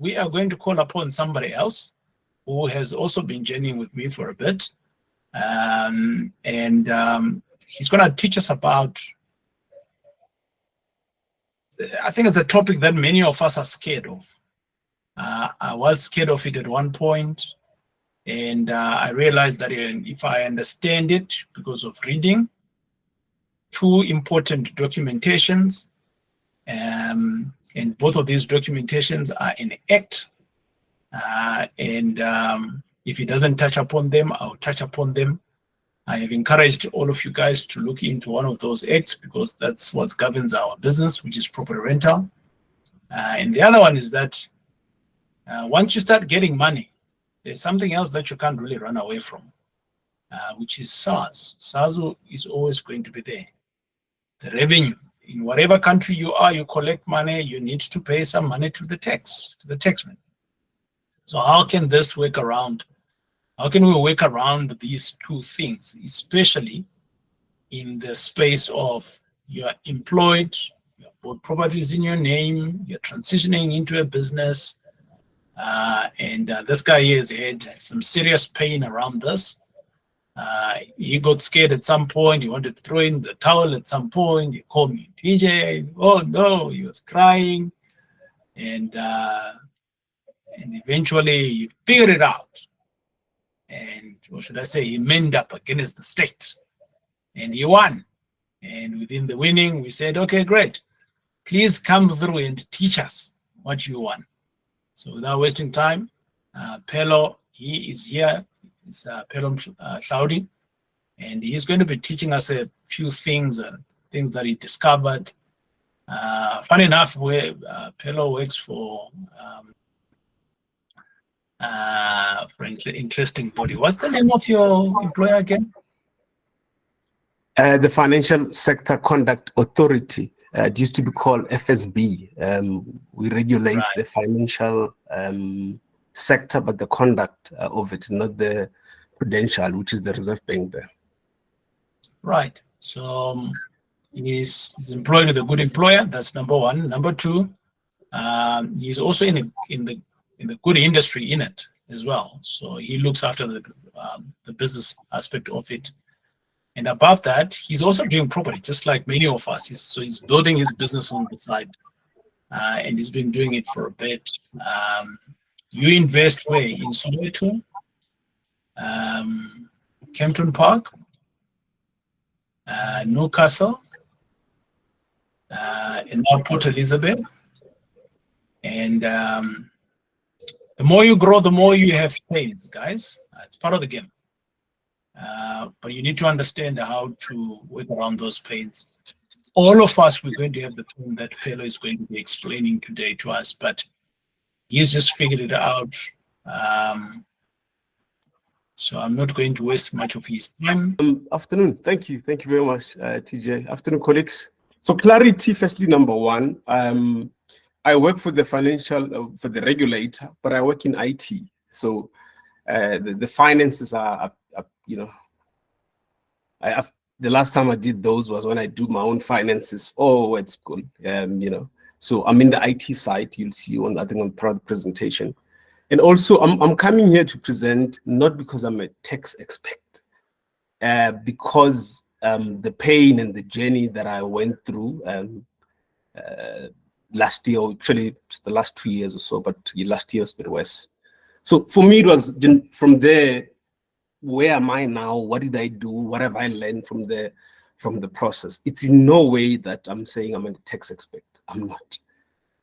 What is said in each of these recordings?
we are going to call upon somebody else who has also been journeying with me for a bit. He's going to teach us about, I think it's a topic that many of us are scared of. I was scared of it at one point, and I realized that if I understand it because of reading two important documentations, and both of these documentations are in ACT, if he doesn't touch upon them, I'll touch upon them. I have encouraged all of you guys to look into one of those acts because that's what governs our business, which is property rental. And the other one is that once you start getting money, there's something else that you can't really run away from, which is SARS. SARS is always going to be there. The revenue. In whatever country you are, you collect money, you need to pay some money to the taxman. So how can this work around? How can we work around these two things, especially in the space of you're employed, you have bought properties in your name, you're transitioning into a business, this guy here has had some serious pain around this. He got scared at some point. He wanted to throw in the towel at some point. He called me, TJ. Oh no, he was crying, and eventually he figured it out. And what should I say? He manned up against the state, and he won. And within the winning, we said, okay, great. Please come through and teach us what you want. So without wasting time, Pelo, he is here. It's Pelo Hlaudi, and he's going to be teaching us a few things, things that he discovered. Funny enough, where Pelo works for an interesting body. What's the name of your employer again? The Financial Sector Conduct Authority. It used to be called FSB. We regulate the financial sector, but the conduct of it, not the prudential, which is the Reserve Bank there. Right. So he's employed with a good employer. That's number one. Number two, he's also in the good industry in it as well. So he looks after the business aspect of it. And above that, he's also doing property, just like many of us. So he's building his business on the side, and he's been doing it for a bit. You invest where? In Soweto, Kempton Park, Newcastle, and now Port Elizabeth. And the more you grow, the more you have pains, guys. It's part of the game. But you need to understand how to work around those pains. All of us, we're going to have the pain that Pelo is going to be explaining today to us, but he's just figured it out. So I'm not going to waste much of his time. Afternoon. Thank you. Thank you very much, TJ. Afternoon, colleagues. So clarity, firstly, number one. I work for the for the regulator, but I work in IT. So the finances are you know, the last time I did those was when I do my own finances. Oh, it's good. You know, so I'm in the IT side. You'll see on, I think, on part of the presentation. And also, I'm coming here to present not because I'm a tax expert, because the pain and the journey that I went through last year, or actually the last 2 years or so, but last year was a bit worse. So for me, it was from there. Where am I now? What did I do? What have I learned from the process? It's in no way that I'm saying I'm a tax expert. I'm not.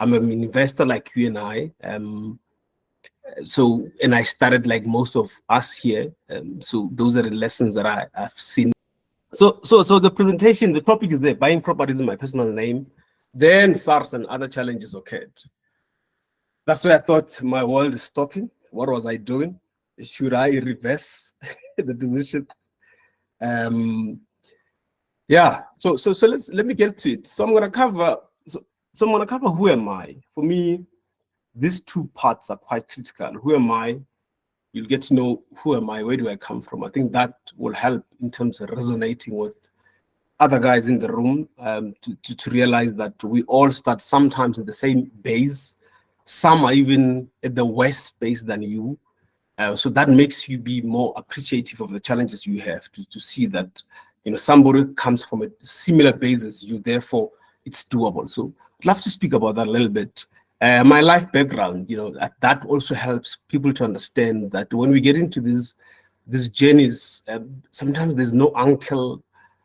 I'm an investor like you and I. So, and I started like most of us here. So those are the lessons that I've seen. So the presentation, the topic is there: buying properties in my personal name. Then SARS and other challenges occurred. That's where I thought my world is stopping. What was I doing? Should I reverse the decision? Yeah. So let me get to it. So I'm gonna cover. So I'm gonna cover who am I. For me, these two parts are quite critical. Who am I? You'll get to know who am I. Where do I come from? I think that will help in terms of resonating with other guys in the room, to realize that we all start sometimes in the same base. Some are even at the worst space than you. So that makes you be more appreciative of the challenges you have to see that, somebody comes from a similar base as you, therefore it's doable. So I'd love to speak about that a little bit. My life background, that also helps people to understand that when we get into these journeys, sometimes there's no uncle,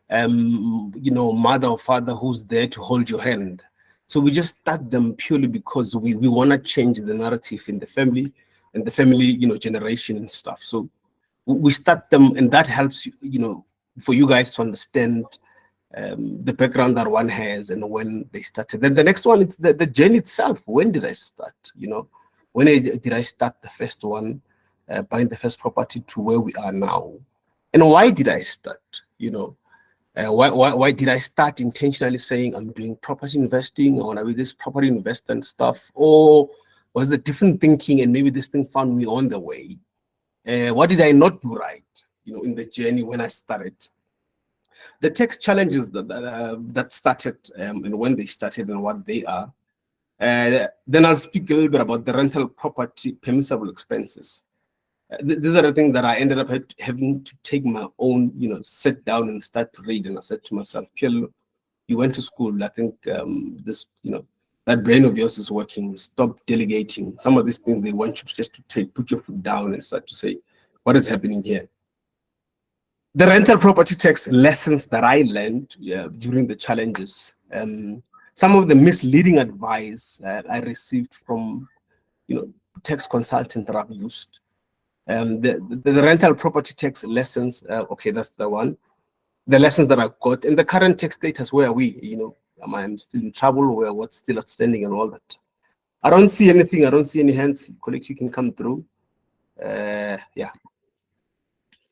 mother or father who's there to hold your hand. So we just start them purely because we want to change the narrative in the family and the family, generation and stuff. So we start them, and that helps, for you guys to understand the background that one has and when they started. Then the next one, it's the journey itself. When did I start? When did I start the first one, buying the first property to where we are now? And why did I start? Why did I start intentionally saying I'm doing property investing? I want to be this property investor and stuff? Or was it different thinking and maybe this thing found me on the way? What did I not do right, in the journey when I started? The tax challenges that started and when they started and what they are. Then I'll speak a little bit about the rental property permissible expenses. These are the things that I ended up having to take my own, sit down and start to read. And I said to myself, Pielo, you went to school. I think that brain of yours is working. Stop delegating. Some of these things they want you just to put your foot down and start to say, what is happening here? The rental property tax lessons that I learned during the challenges, some of the misleading advice I received from, tax consultants that I've used. The rental property tax lessons, okay, that's the one. The lessons that I've got in the current tax status, where are we? Am I still in trouble? What's still outstanding and all that? I don't see anything. I don't see any hands. Collect, you can come through. Yeah.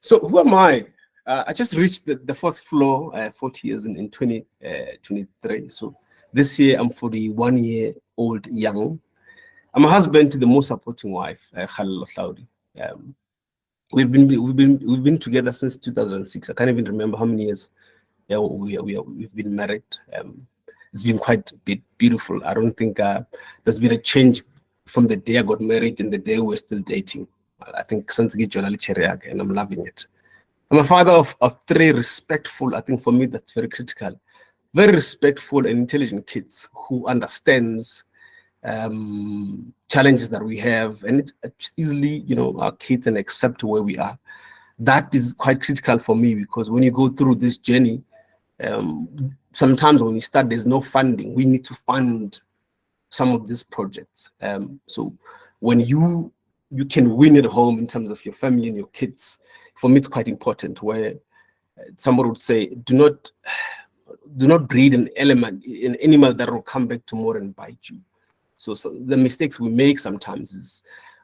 So who am I? I just reached the fourth floor 40 years in 2023. So this year I'm 41-year-old young. I'm a husband to the most supporting wife, Khalil Saudi. We've been together since 2006. I can't even remember how many years. Yeah, we've been married. It's been quite beautiful. I don't think there's been a change from the day I got married and the day we're still dating. I think since and I'm loving it. I'm a father of 3 respectful. I think for me that's very critical. Very respectful and intelligent kids who understands challenges that we have, and it easily, our kids and accept where we are. That is quite critical for me, because when you go through this journey, sometimes when we start, there's no funding. We need to fund some of these projects. So when you can win at home in terms of your family and your kids, for me it's quite important. Where somebody would say, do not breed an animal that will come back tomorrow and bite you. So the mistakes we make sometimes is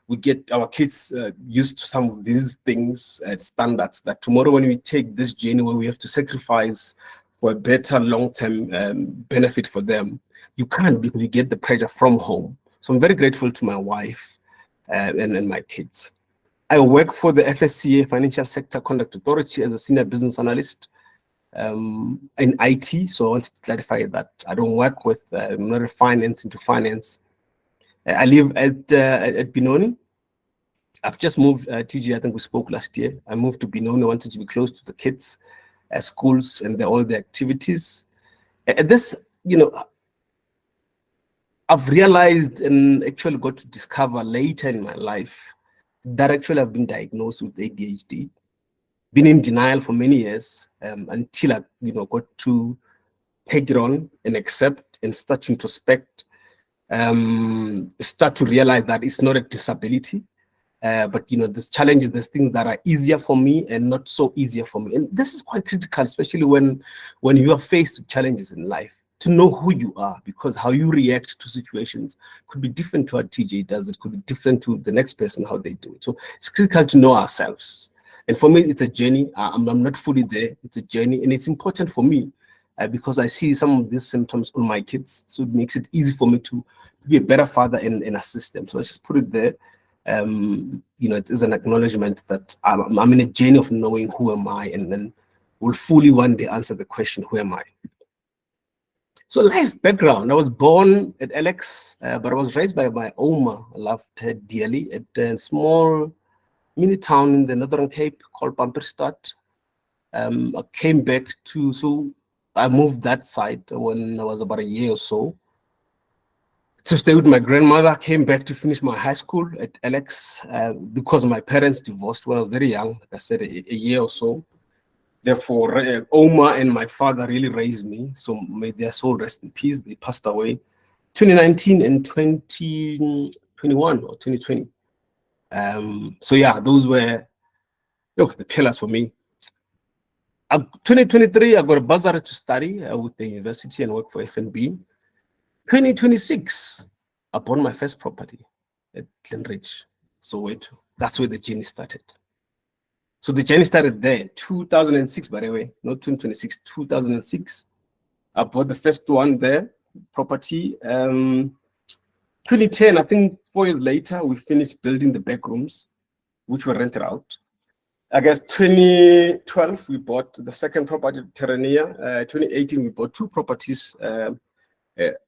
we get our kids used to some of these things at standards that tomorrow when we take this journey where we have to sacrifice for a better long-term benefit for them, you can't, because you get the pressure from home. So I'm very grateful to my wife and my kids. I work for the FSCA, Financial Sector Conduct Authority, as a senior business analyst in IT. So I want to clarify that I don't work with, I'm not a finance into finance. I live at Benoni. I've just moved, TG, I think we spoke last year. I moved to Benoni. I wanted to be close to the kids, schools, and all the activities. This, I've realized and actually got to discover later in my life that actually I've been diagnosed with ADHD. Been in denial for many years until I, got to take it on and accept and start to introspect. Start to realize that it's not a disability, but there's challenges, there's things that are easier for me and not so easier for me. And this is quite critical, especially when you are faced with challenges in life, to know who you are, because how you react to situations could be different to what TJ does. It could be different to the next person, how they do it. So it's critical to know ourselves. And for me, it's a journey. I'm not fully there. It's a journey, and it's important for me because I see some of these symptoms on my kids. So it makes it easy for me to be a better father and assist them. So I just put it there. It is an acknowledgement that I'm in a journey of knowing who am I, and then will fully one day answer the question, who am I? So life background, I was born at Alex, but I was raised by my Oma. I loved her dearly at a small mini town in the Northern Cape called Pamperstad. I came back so I moved that side when I was about a year or so to stay with my grandmother. Came back to finish my high school at Alex because my parents divorced when I was very young, like I said, a year or so. Therefore, Oma and my father really raised me. So may their soul rest in peace. They passed away 2019 and 2021 or 2020. So yeah, those were the pillars for me. 2023, I got a bursary to study with the university and work for FNB. 2026, I bought my first property at Glenridge, Soweto. That's where the journey started. So the journey started there, 2006, by the way, not 2026, 2006. I bought the first one there, property. 2010, I think 4 years later, we finished building the back rooms, which were rented out. I guess 2012, we bought the second property, Terrania. 2018, we bought two properties,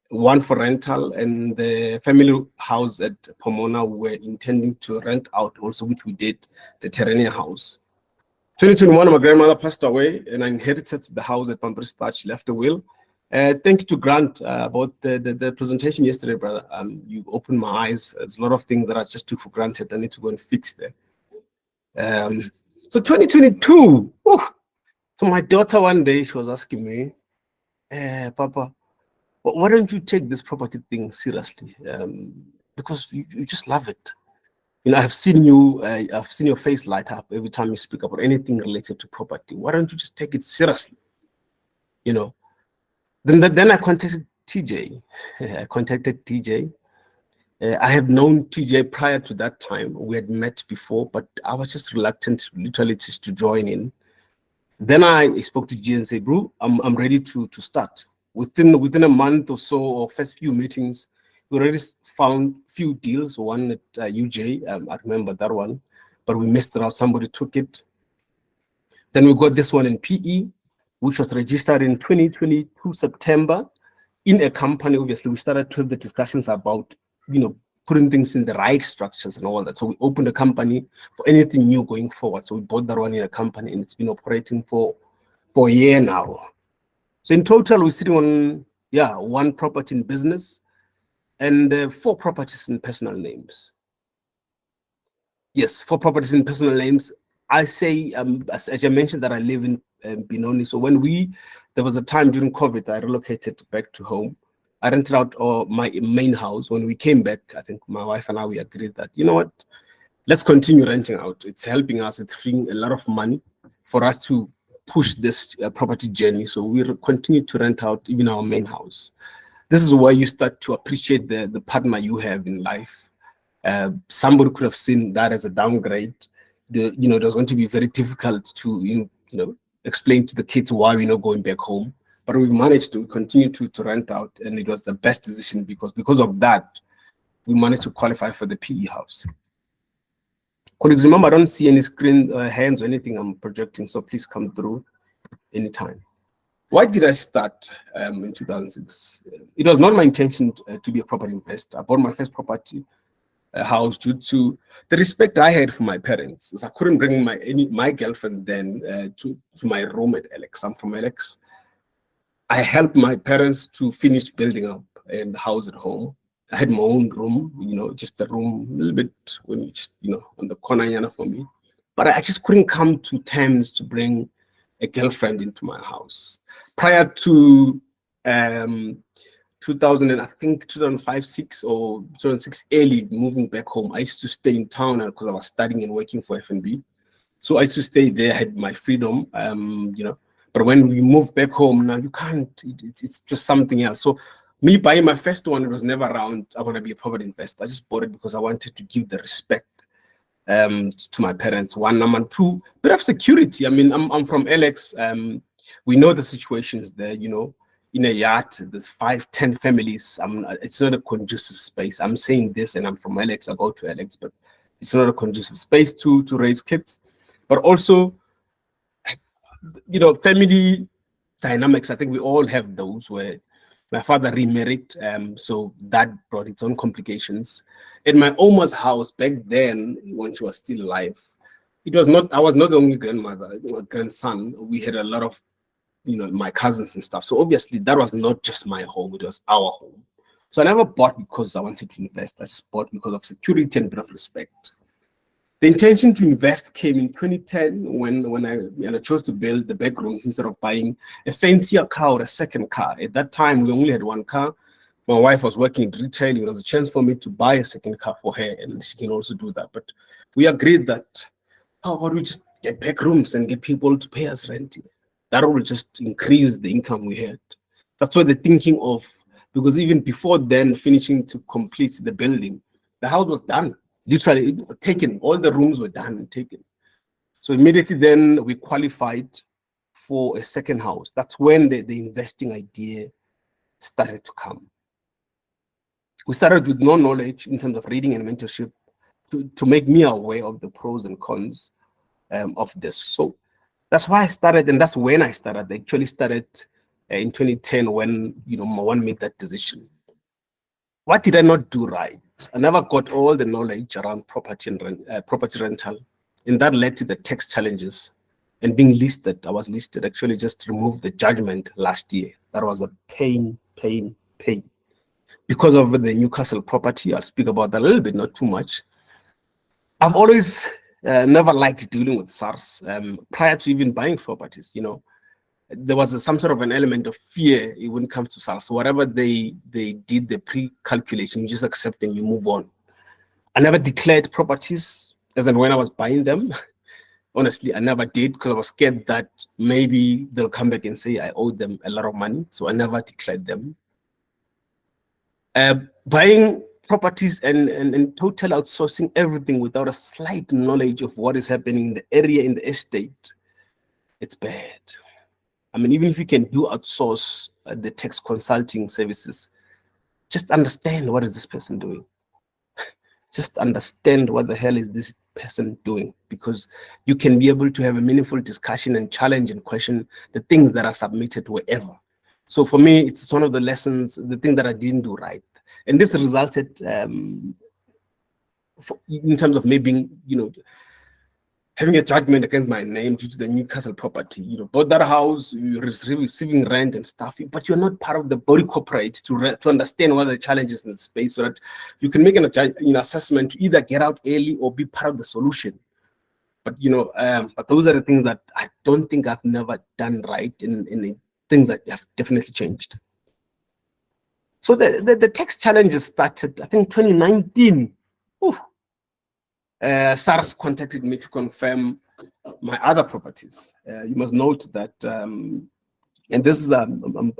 one for rental, and the family house at Pomona we were intending to rent out also, which we did, the Terrania house. 2021, my grandmother passed away, and I inherited the house at Pamperstad. She left a will. Thank you to Grant about the presentation yesterday, brother. You opened my eyes. There's a lot of things that I just took for granted. I need to go and fix there. So 2022, so my daughter one day, she was asking me, Papa, why don't you take this property thing seriously? Because you just love it. You know, I've seen your face light up every time you speak about anything related to property. Why don't you just take it seriously? You know, then I contacted TJ. I contacted TJ. I had known TJ prior to that time. We had met before, but I was just reluctant, literally, just to join in. Then I spoke to G and said, bro, I'm ready to start. Within a month or so, or first few meetings, we already found few deals. One at UJ, I remember that one, but we missed it out. Somebody took it. Then we got this one in PE, which was registered in 2022 September in a company. Obviously, we started to have the discussions about, putting things in the right structures and all that. So we opened a company for anything new going forward. So we bought that one in a company, and it's been operating for a year now. So in total, we're sitting on, one property in business and 4 properties in personal names. Yes, 4 properties in personal names. I say, as I mentioned, that I live in Benoni. So there was a time during COVID, I relocated back to home. I rented out my main house. When we came back, I think my wife and I, we agreed that, you know what, let's continue renting out. It's helping us. It's bringing a lot of money for us to push this property journey. So we continue to rent out even our main house. This is where you start to appreciate the partner you have in life. Somebody could have seen that as a downgrade. It was going to be very difficult to explain to the kids why we're not going back home. But we managed to continue to rent out, and it was the best decision because of that, we managed to qualify for the PE house. Colleagues, remember, I don't see any screen hands or anything I'm projecting, so please come through anytime. Why did I start in 2006? It was not my intention to be a property investor. I bought my first property house due to the respect I had for my parents. I couldn't bring my girlfriend then to my room at Alex. I'm from Alex. I helped my parents to finish building up the house at home. I had my own room, just a room, a little bit when you just, on the corner for me. But I just couldn't come to terms to bring a girlfriend into my house. Prior to 2005, 6 or 2006, early moving back home, I used to stay in town because I was studying and working for FNB. So I used to stay there, I had my freedom, But when we moved back home, now you can't, it's just something else. So me buying my first one, it was never around, I want to be a property investor. I just bought it because I wanted to give the respect to my parents. One, number two, bit of security. I mean, I'm from Alex. We know the situations there, in a yard, there's 5, 10 families. It's not a conducive space. I'm saying this, and I'm from Alex, I go to Alex, but it's not a conducive space to raise kids. But also, family dynamics, I think we all have those where My father remarried, so that brought its own complications. In my Oma's house back then, when she was still alive, it was not. I was not the only grandmother, grandson. We had a lot of, my cousins and stuff. So obviously, that was not just my home; it was our home. So I never bought because I wanted to invest. I just bought because of security and a bit of respect. The intention to invest came in 2010 when I chose to build the back rooms instead of buying a fancier car or a second car. At that time, we only had one car. My wife was working in retail. It was a chance for me to buy a second car for her, and she can also do that. But we agreed that, how about we just get back rooms and get people to pay us rent? That will just increase the income we had. That's what the thinking of, because even before then, finishing to complete the building, the house was done. Literally taken, all the rooms were done and taken. So immediately then we qualified for a second house. That's when the investing idea started to come. We started with no knowledge in terms of reading and mentorship to make me aware of the pros and cons of this. So that's why I started, and that's when I started. I actually started in 2010 when one made that decision. What did I not do right? I never got all the knowledge around property and property rental, and that led to the tax challenges and being listed. I was listed, actually just removed the judgment last year. That was a pain. Because of the Newcastle property, I'll speak about that a little bit, not too much. I've always never liked dealing with SARS prior to even buying properties. There was some sort of an element of fear when it comes to SARS. So whatever they did, the pre-calculation, you just accept and you move on. I never declared properties as and when I was buying them. Honestly, I never did because I was scared that maybe they'll come back and say I owe them a lot of money. So I never declared them. Buying properties and total outsourcing everything without a slight knowledge of what is happening in the area, in the estate, it's bad. I mean, even if you can do outsource the tax consulting services, just understand what is this person doing. Just understand what the hell is this person doing, because you can be able to have a meaningful discussion and challenge and question the things that are submitted wherever. So for me, it's one of the lessons, the thing that I didn't do right. And this resulted in terms of me being, having a judgment against my name due to the Newcastle property. Bought that house, you're receiving rent and stuff, but you're not part of the body corporate to understand what are the challenges in the space, so that you can make an assessment to either get out early or be part of the solution. But but those are the things that I don't think I've never done right, in things that have definitely changed. So the tax challenges started, I think, 2019. SARS contacted me to confirm my other properties. You must note that, and this is I'm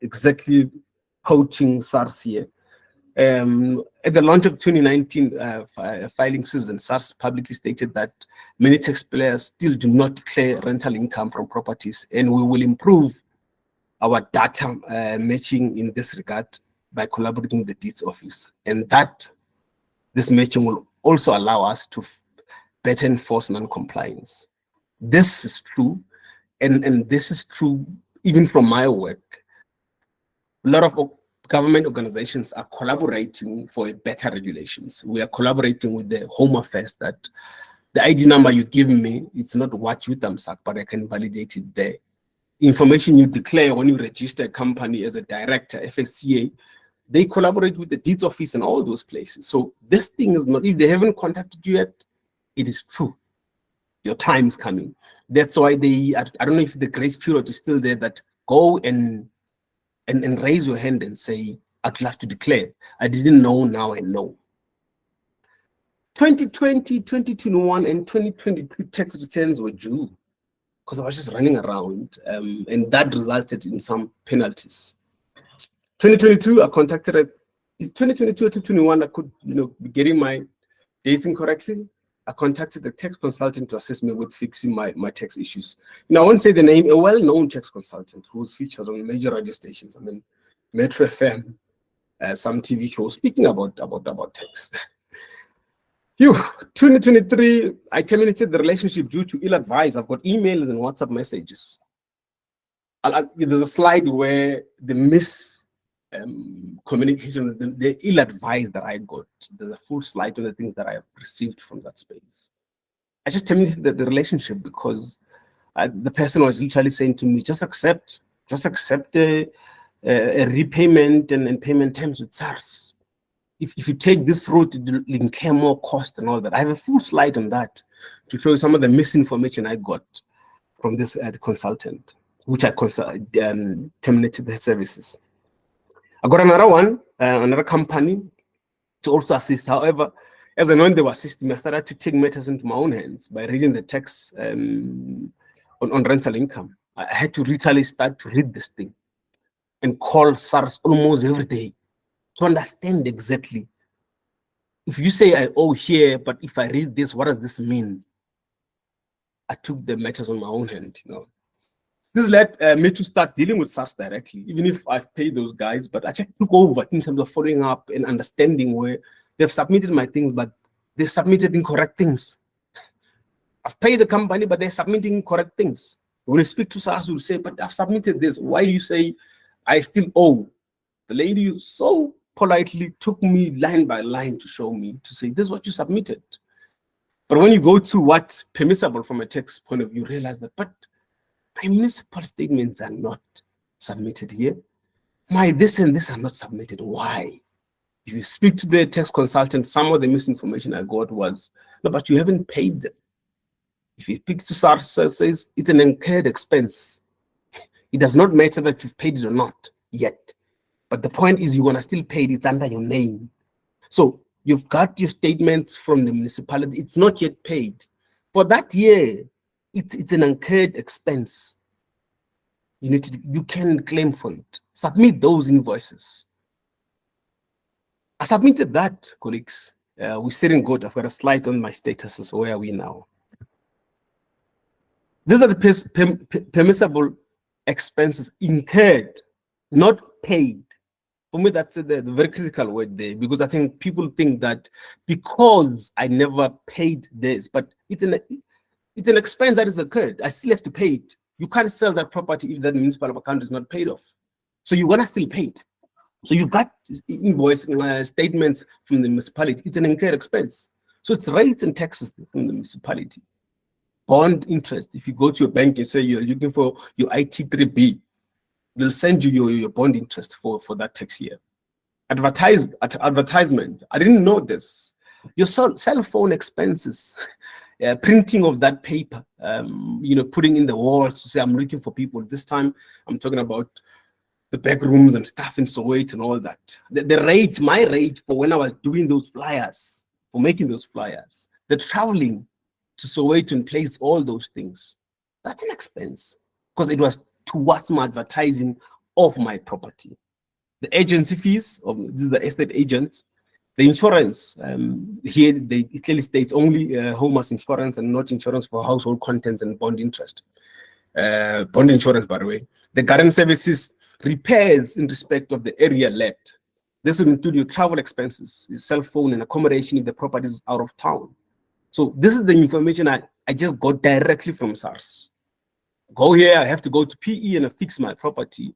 exactly quoting SARS here. At the launch of 2019 filing season, SARS publicly stated that many taxpayers still do not declare rental income from properties, and we will improve our data matching in this regard by collaborating with the deeds office, and that this matching will also allow us to better enforce non-compliance. This is true, and this is true even from my work. A lot of government organizations are collaborating for better regulations. We are collaborating with the Home Affairs that the ID number you give me, it's not what you thumbsuck, but I can validate it there. Information you declare when you register a company as a director, FSCA, they collaborate with the deeds office and all those places. So this thing is not, if they haven't contacted you yet, it is true. Your time is coming. That's why I don't know if the grace period is still there, that go and raise your hand and say, I'd love to declare. I didn't know, now I know. 2020, 2021, and 2022 tax returns were due because I was just running around, and that resulted in some penalties. 2022, I contacted it's 2022 or 2021, I could be getting my dates incorrectly. I contacted the tax consultant to assist me with fixing my tax issues. I won't say the name, a well-known tax consultant who's featured on major radio stations. I mean, Metro FM, some TV shows speaking about tax. 2023, I terminated the relationship due to ill advice. I've got emails and WhatsApp messages. There's a slide where the communication, the ill advice that I got. There's a full slide on the things that I have received from that space. I just terminated the relationship because the person was literally saying to me, just accept a repayment and payment terms with SARS. If you take this route, it will incur more cost and all that. I have a full slide on that to show you some of the misinformation I got from this consultant, which I terminated their services. I got another one, another company to also assist. However, as and when they were assisting me, I started to take matters into my own hands by reading the text on rental income. I had to literally start to read this thing and call SARS almost every day to understand exactly. If you say I owe here, but if I read this, what does this mean? I took the matters on my own hand, you know. This led me to start dealing with SARS directly, even if I've paid those guys, but I just took over in terms of following up and understanding where they've submitted my things, but they submitted incorrect things. I've paid the company, but they're submitting incorrect things. When you speak to SARS, you'll say, but I've submitted this. Why do you say I still owe? The lady so politely took me line by line to show me, to say, this is what you submitted. But when you go to what's permissible from a text point of view, you realize that, but my municipal statements are not submitted here. My this and this are not submitted. Why? If you speak to the tax consultant, some of the misinformation I got was, no, but you haven't paid them. If you speak to SARS, says it's an incurred expense. It does not matter that you've paid it or not yet. But the point is you're going to still pay it. It's under your name. So you've got your statements from the municipality. It's not yet paid. For that year, it's an incurred expense. You can claim for it. Submit those invoices. I submitted that, colleagues. We're sitting good. I've got a slide on my statuses. Where are we now? These are the permissible expenses incurred, not paid. For me, that's the very critical word there, because I think people think that because I never paid this, but it's an expense that is occurred. I still have to pay it. You can't sell that property if that municipal account is not paid off. So you're gonna still pay it. So you've got invoice statements from the municipality. It's an incurred expense. So it's rates and taxes from the municipality. Bond interest. If you go to your bank and say you're looking for your IT3B, they'll send you your bond interest for that tax year. Advertisement. I didn't know this. Your cell phone expenses. Printing of that paper, putting in the walls to say I'm looking for people. This time I'm talking about the back rooms and stuff in Soweto and all that. The rate, my rate for when I was doing those flyers, for making those flyers, the traveling to Soweto and place all those things, that's an expense because it was towards my advertising of my property. The agency fees, this is the estate agent. The insurance, here it clearly states only homeowners insurance and not insurance for household contents and bond interest. Bond insurance, by the way. The current services, repairs in respect of the area let. This will include your travel expenses, your cell phone and accommodation if the property is out of town. So this is the information I just got directly from SARS. Go here, I have to go to PE and fix my property.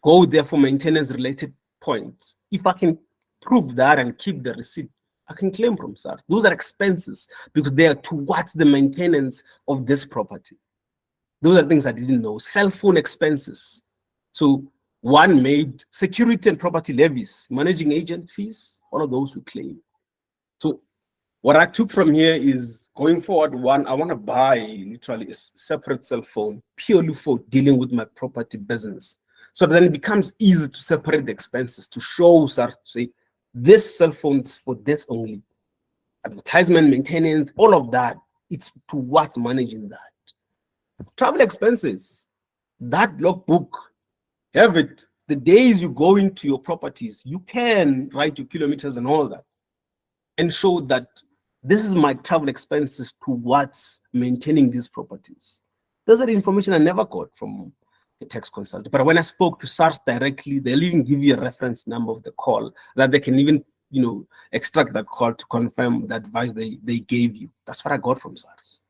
Go there for maintenance related points. If I can prove that and keep the receipt, I can claim from SARS. Those are expenses because they are towards the maintenance of this property. Those are things I didn't know. Cell phone expenses. So one made security and property levies, managing agent fees, all of those we claim. So what I took from here is going forward, one, I want to buy literally a separate cell phone purely for dealing with my property business. So then it becomes easy to separate the expenses, to show SARS, to say, this cell phone is for this only. Advertisement, maintenance, all of that, it's towards managing that. Travel expenses, that logbook, have it. The days you go into your properties, you can write your kilometers and all that and show that this is my travel expenses towards maintaining these properties. Those are the information I never got from a tax consultant. But when I spoke to SARS directly, they'll even give you a reference number of the call that they can even, extract that call to confirm the advice they gave you. That's what I got from SARS.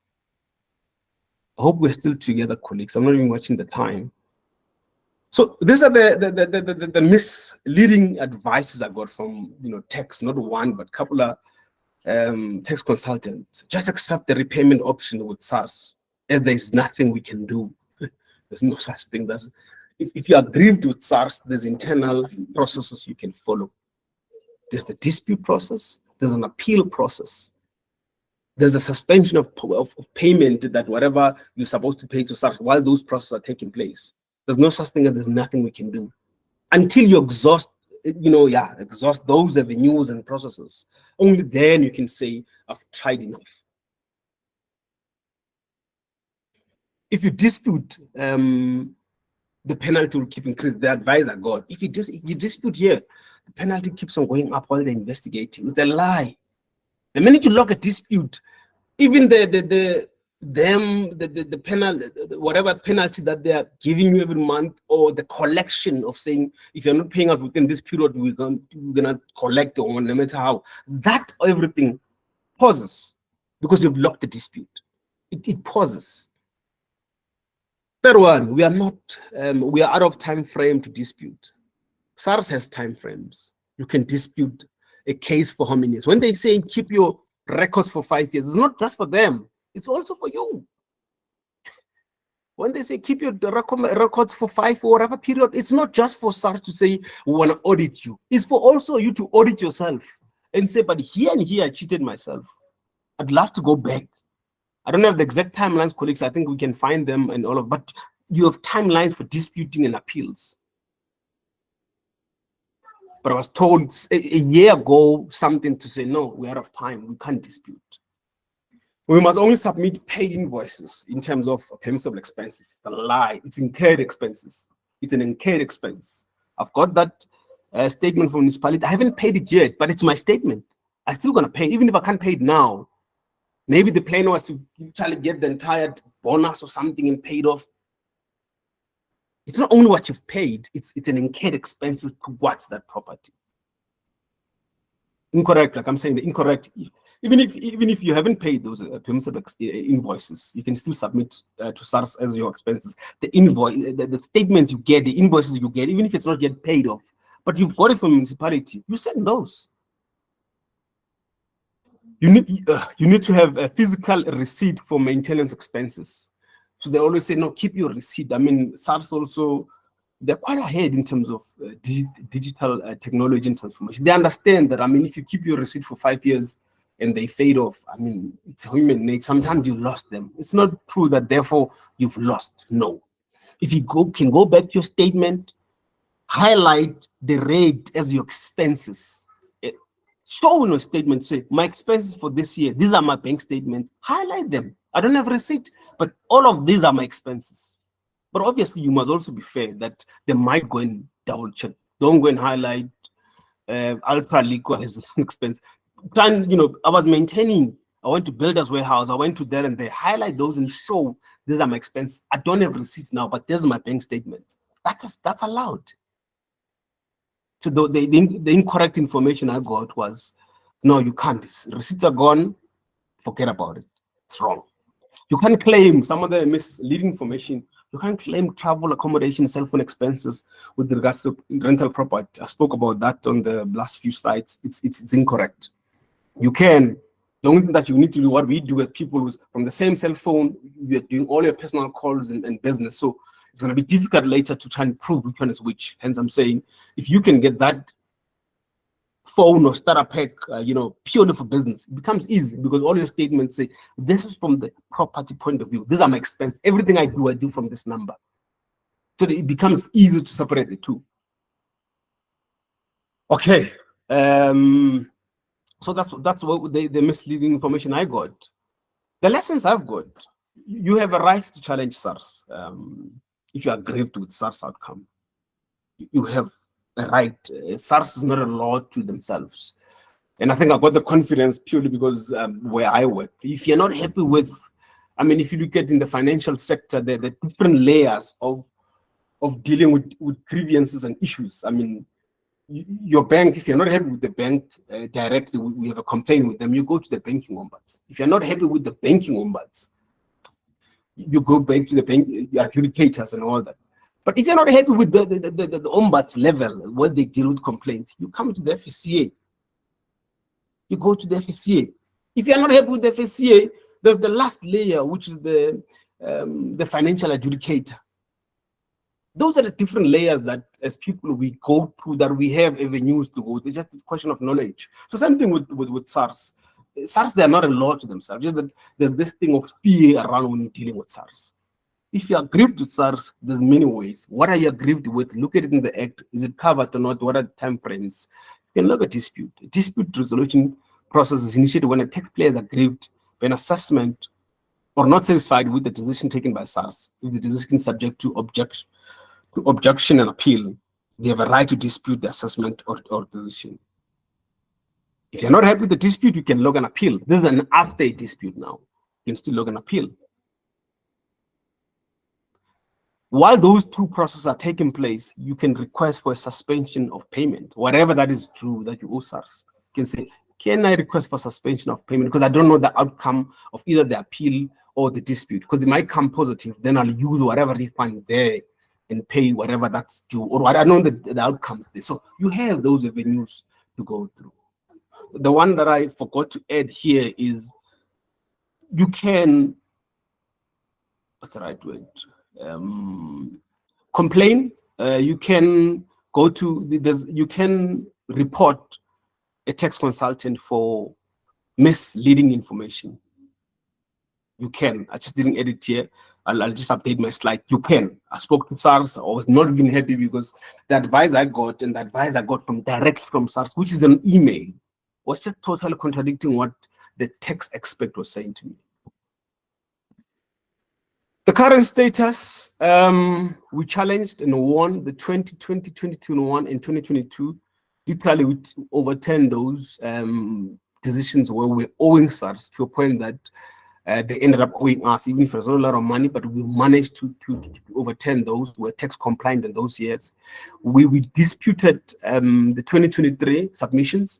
I hope we're still together, colleagues. I'm not even watching the time. So these are the misleading advices I got from tax, not one but couple of tax consultants. Just accept the repayment option with SARS, as there is nothing we can do. There's no such thing. If you are aggrieved with SARS, there's internal processes you can follow. There's the dispute process. There's an appeal process. There's a suspension of payment, that whatever you're supposed to pay to SARS while those processes are taking place. There's no such thing as there's nothing we can do until you exhaust those avenues and processes. Only then you can say, I've tried enough. If you dispute, the penalty will keep increasing. The advice I got, if you dispute here, the penalty keeps on going up while they're investigating. It's a lie. The minute you log a dispute, even the penalty, whatever penalty that they are giving you every month, or the collection of saying, if you're not paying us within this period, we're gonna collect on no matter how, that everything pauses because you've locked the dispute. It pauses. Third one, we are out of time frame to dispute. SARS has time frames. You can dispute a case for how many years. When they say keep your records for 5 years, it's not just for them, it's also for you. When they say keep your records for 5 or whatever period, it's not just for SARS to say we want to audit you. It's for also you to audit yourself and say, but here and here I cheated myself. I'd love to go back. I don't have the exact timelines, colleagues. I think we can find them and all of, but you have timelines for disputing and appeals. But I was told a year ago something to say, no, we're out of time. We can't dispute. We must only submit paid invoices in terms of permissible expenses. It's a lie. It's incurred expenses. It's an incurred expense. I've got that statement from municipality. I haven't paid it yet, but it's my statement. I'm still going to pay, even if I can't pay it now. Maybe the plan was to try to get the entire bonus or something and paid off. It's not only what you've paid, it's an incurred expenses towards that property. Incorrect, like I'm saying, the incorrect. Even if you haven't paid those permissible invoices, you can still submit to SARS as your expenses. The invoice, the statements you get, the invoices you get, even if it's not yet paid off, but you've got it from municipality, you send those. You need to have a physical receipt for maintenance expenses. So they always say, no, keep your receipt. I mean, SARS also, they're quite ahead in terms of digital technology and transformation. They understand that, I mean, if you keep your receipt for 5 years and they fade off, I mean, it's human nature. Sometimes you lost them. It's not true that therefore you've lost. No. If you can go back to your statement, highlight the rate as your expenses. Show in a statement, say, my expenses for this year, these are my bank statements, highlight them. I don't have a receipt, but all of these are my expenses. But obviously, you must also be fair that they might go and double check. Don't go and highlight ultra liquid as an expense. I was maintaining, I went to Builders Warehouse, I went to there and they highlight those and show these are my expenses. I don't have receipts now, but there's my bank statement. That's allowed. So the incorrect information I got was, no, you can't. Receipts are gone. Forget about it. It's wrong. You can't claim some of the misleading information. You can't claim travel, accommodation, cell phone expenses with regards to rental property. I spoke about that on the last few slides. It's incorrect. You can. The only thing that you need to do, what we do as people, is from the same cell phone, you're doing all your personal calls and business. So it's going to be difficult later to try and prove which one is which. Hence, I'm saying, if you can get that phone or starter pack, purely for business, it becomes easy because all your statements say, this is from the property point of view. These are my expenses. Everything I do from this number. So it becomes easy to separate the two. Okay. So that's what the misleading information I got. The lessons I've got, you have a right to challenge SARS. If you are aggrieved with SARS outcome, you have a right. SARS is not a law to themselves. And I think I got the confidence purely because where I work. If you're not happy with, I mean, if you look at in the financial sector, the different layers of dealing with grievances and issues. I mean, your bank, if you're not happy with the bank directly, we have a complaint with them, you go to the banking ombuds. If you're not happy with the banking ombuds, you go back to the bank adjudicators and all that. But if you're not happy with the ombuds level, what they deal with complaints, you come to the FSCA. You go to the FSCA. If you're not happy with the FSCA, there's the last layer, which is the financial adjudicator. Those are the different layers that as people we go to, that we have avenues to go. It's just a question of knowledge. So same thing with SARS. SARS, they are not a law to themselves, just that there's this thing of fear around when you're dealing with SARS. If you are aggrieved with SARS, there's many ways. What are you aggrieved with? Look at it in the act. Is it covered or not? What are the time frames? You can look at dispute. A dispute resolution process is initiated when a taxpayer is aggrieved by an assessment or not satisfied with the decision taken by SARS. If the decision is subject to objection and appeal, they have a right to dispute the assessment or decision. If you're not happy with the dispute, you can log an appeal. This is an after dispute now. You can still log an appeal. While those two processes are taking place, you can request for a suspension of payment, whatever that is true that you owe SARS. You can say, can I request for suspension of payment? Because I don't know the outcome of either the appeal or the dispute, because it might come positive. Then I'll use whatever refund there and pay whatever that's due, or I don't know the outcomes. So you have those avenues to go through. The one that I forgot to add here is you can, what's the right word? Complain. You can go to you can report a tax consultant for misleading information. You can. I just didn't edit here. I'll just update my slide. You can. I spoke to SARS. I was not even happy because the advice I got and the advice I got directly from SARS, which is an email, was just totally contradicting what the tax expert was saying to me. The current status, we challenged and won the 2020, 2021, and 2022. Literally, we overturned those decisions where we're owing SARS to a point that they ended up owing us, even if it was not a lot of money, but we managed to overturn those. We're tax compliant in those years. We disputed the 2023 submissions.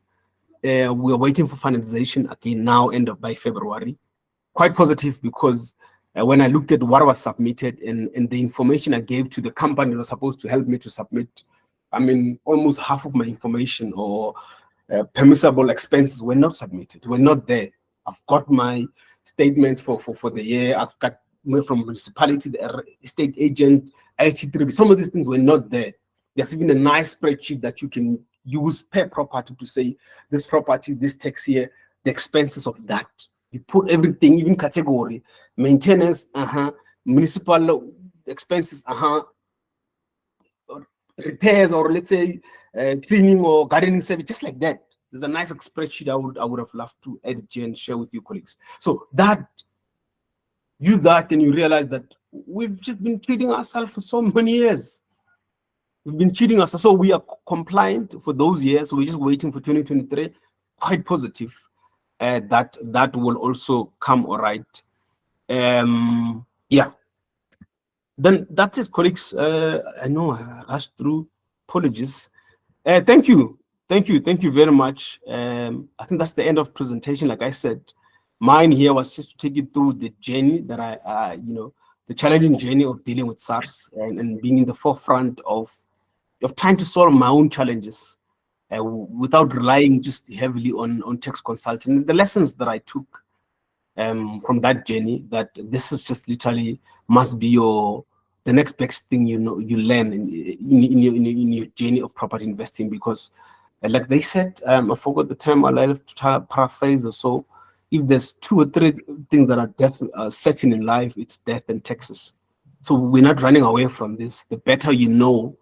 We're waiting for finalization again now, by February. Quite positive because when I looked at what was submitted and the information I gave to the company that was supposed to help me to submit, I mean, almost half of my information or permissible expenses were not submitted, were not there. I've got my statements for the year. I've got from municipality, the estate agent, IT3. Some of these things were not there. There's even a nice spreadsheet that you can use per property to say this property, this tax year, the expenses of that. You put everything, even category, maintenance, municipal expenses, repairs, or let's say cleaning or gardening service, just like that. There's a nice spreadsheet I would have loved to edit and share with you colleagues. So that, you and you realize that we've just been cheating ourselves for so many years. We've been cheating ourselves. So we are compliant for those years. We're just waiting for 2023. Quite positive that will also come all right. Yeah. Then that's it, colleagues. I know I rushed through. Apologies. Thank you very much. I think that's the end of presentation. Like I said, mine here was just to take you through the journey that I the challenging journey of dealing with SARS and being in the forefront of trying to solve my own challenges without relying just heavily on tax consulting. The lessons that I took from that journey, that this is just literally must be the next best thing you learn in your journey of property investing, because like they said, I forgot the term, I like to paraphrase or so. If there's 2 or 3 things that are certain in life, it's death and taxes. So we're not running away from this. The better you know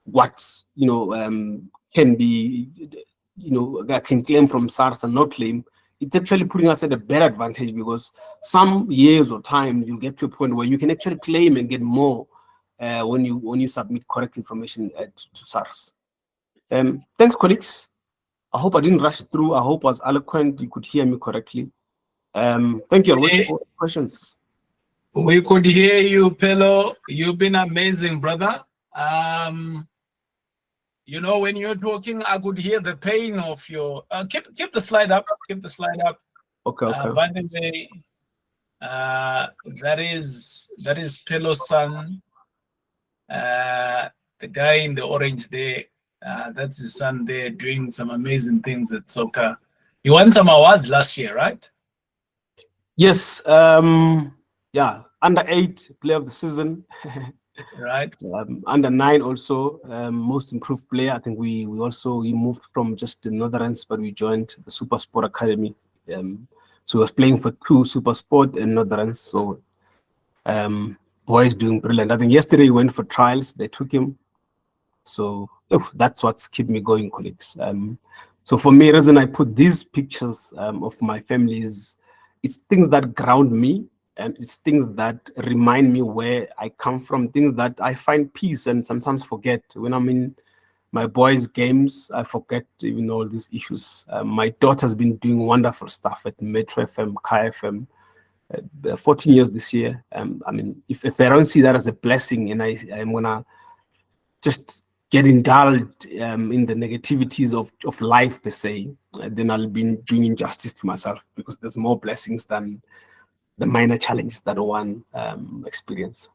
what can be, that can claim from SARS and not claim, it's actually putting us at a better advantage, because some years or time you'll get to a point where you can actually claim and get more when you submit correct information to SARS. Thanks, colleagues. I hope I didn't rush through. I hope I was eloquent. You could hear me correctly. Thank you. Waiting for questions. We could hear you, Pello. You've been amazing, brother. When you're talking, I could hear the pain of your. Keep the slide up. Keep the slide up. Okay. By the way, that is Pello's son. The guy in the orange there, that's his son there doing some amazing things at soccer. He won some awards last year, right? Yes. Yeah. Under-8 player of the season. Right. Under-9 also most improved player. I think we moved from just the Netherlands, but we joined the Super Sport Academy. So we were playing for 2 Super Sport and Netherlands. So boys doing brilliant. I think yesterday he went for trials. They took him. So that's what's kept me going, colleagues. So for me, the reason I put these pictures of my family is it's things that ground me, and it's things that remind me where I come from, things that I find peace and sometimes forget. When I'm in my boys' games, I forget even all these issues. My daughter's been doing wonderful stuff at Metro FM, Kai FM, 14 years this year. I mean, if I don't see that as a blessing and I'm gonna just get indulged in the negativities of life per se, then I'll be doing injustice to myself, because there's more blessings than the minor challenges that one experience.